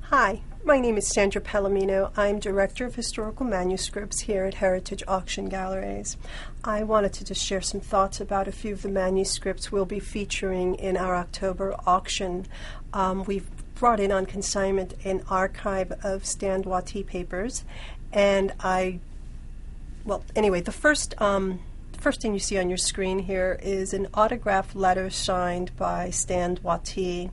Hi, my name is Sandra Palomino. I'm Director of Historical Manuscripts here at Heritage Auction Galleries. I wanted to just share some thoughts about a few of the manuscripts we'll be featuring in our October auction. We've brought in on consignment an archive of Stand Watie papers, and the first thing you see on your screen here is an autograph letter signed by Stand Watie,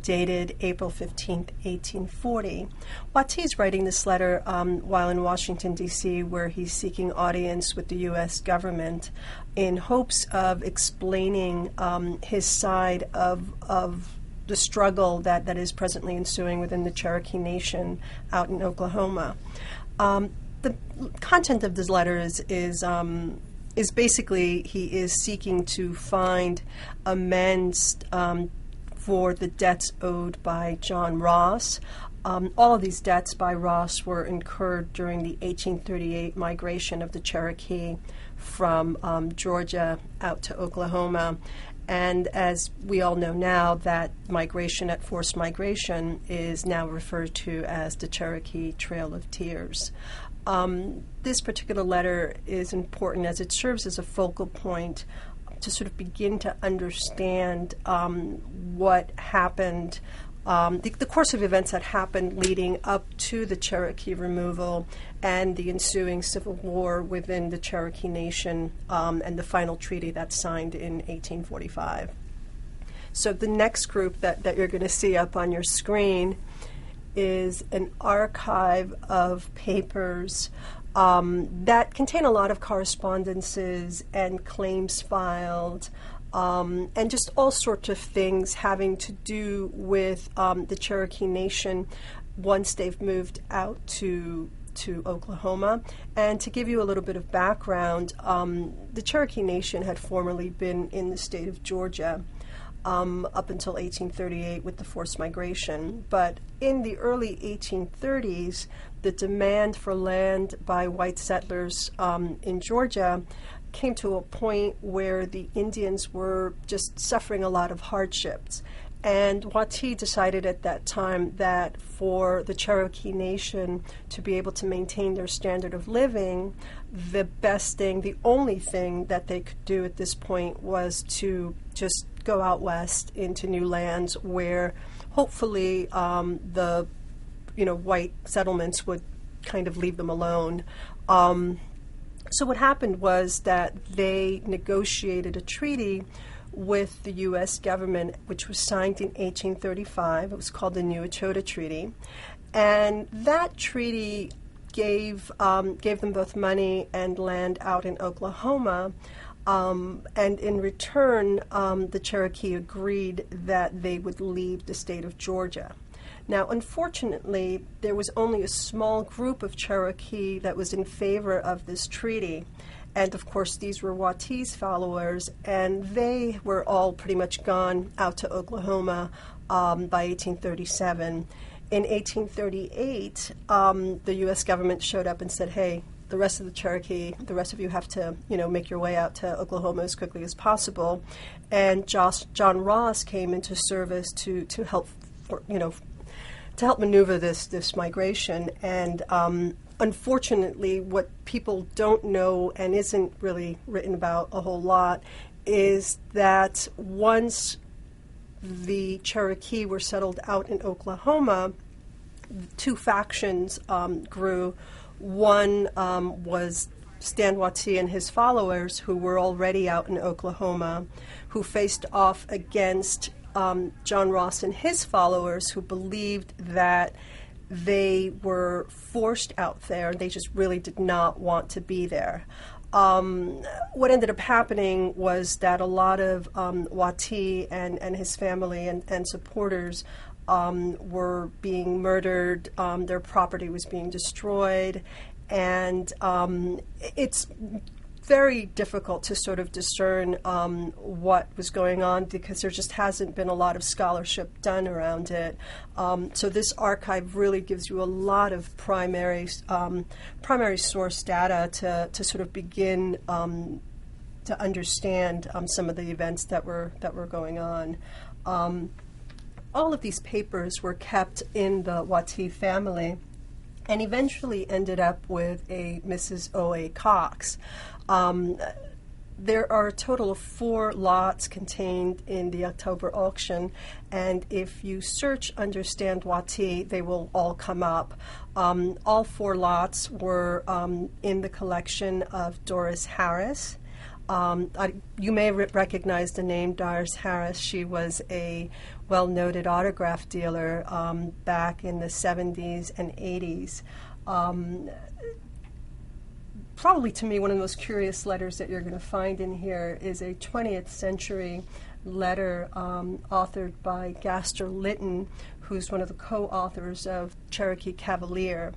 dated April 15th, 1840. Watie's writing this letter while in Washington, D.C., where he's seeking audience with the U.S. government in hopes of explaining his side of the struggle that is presently ensuing within the Cherokee Nation out in Oklahoma. The content of this letter is basically he is seeking to find amends for the debts owed by John Ross. All of these debts by Ross were incurred during the 1838 migration of the Cherokee from Georgia out to Oklahoma. And as we all know now, that migration, that forced migration, is now referred to as the Cherokee Trail of Tears. This particular letter is important as it serves as a focal point to sort of begin to understand what happened, the course of events that happened leading up to the Cherokee removal and the ensuing civil war within the Cherokee Nation and the final treaty that's signed in 1845. So the next group that you're going to see up on your screen is an archive of papers that contain a lot of correspondences and claims filed, and just all sorts of things having to do with the Cherokee Nation once they've moved out to Oklahoma. And to give you a little bit of background, the Cherokee Nation had formerly been in the state of Georgia up until 1838 with the forced migration. But in the early 1830s, the demand for land by white settlers in Georgia came to a point where the Indians were just suffering a lot of hardships. And Watie decided at that time that for the Cherokee Nation to be able to maintain their standard of living, the best thing, the only thing that they could do at this point was to just go out west into new lands where hopefully the white settlements would kind of leave them alone. So what happened was that they negotiated a treaty with the U.S. government, which was signed in 1835. It was called the New Echota Treaty. And that treaty gave them both money and land out in Oklahoma. And in return, the Cherokee agreed that they would leave the state of Georgia. Now, unfortunately, there was only a small group of Cherokee that was in favor of this treaty. And, of course, these were Watie's followers, and they were all pretty much gone out to Oklahoma by 1837. In 1838, the U.S. government showed up and said, hey, the rest of the Cherokee, the rest of you have to, make your way out to Oklahoma as quickly as possible. And John Ross came into service to help, to help maneuver this migration. And unfortunately, what people don't know and isn't really written about a whole lot is that once the Cherokee were settled out in Oklahoma, two factions grew. One was Stand Watie and his followers, who were already out in Oklahoma, who faced off against John Ross and his followers, who believed that they were forced out there. They just really did not want to be there. What ended up happening was that a lot of Watie and his family and supporters were being murdered. Their property was being destroyed. And it's very difficult to sort of discern what was going on because there just hasn't been a lot of scholarship done around it. So this archive really gives you a lot of primary source data to sort of begin to understand some of the events that were going on. all of these papers were kept in the Watie family and eventually ended up with a Mrs. O.A. Cox. There are a total of 4 lots contained in the October auction, and if you search Understand Watie, they will all come up. All 4 lots were in the collection of Doris Harris. You may recognize the name Doris Harris. She was a well-noted autograph dealer back in the 70s and 80s. Probably to me one of the most curious letters that you're going to find in here is a 20th century letter authored by Gaster Lytton, who's one of the co-authors of Cherokee Cavalier.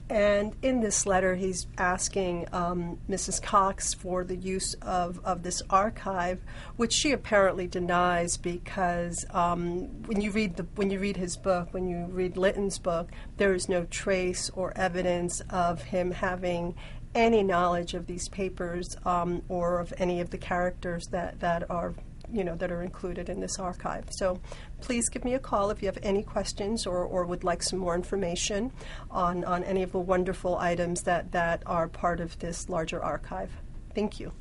And in this letter, he's asking Mrs. Cox for the use of this archive, which she apparently denies because when you read his book, when you read Lytton's book, there is no trace or evidence of him having any knowledge of these papers or of any of the characters that are included in this archive. So please give me a call if you have any questions or would like some more information on any of the wonderful items that are part of this larger archive. Thank you.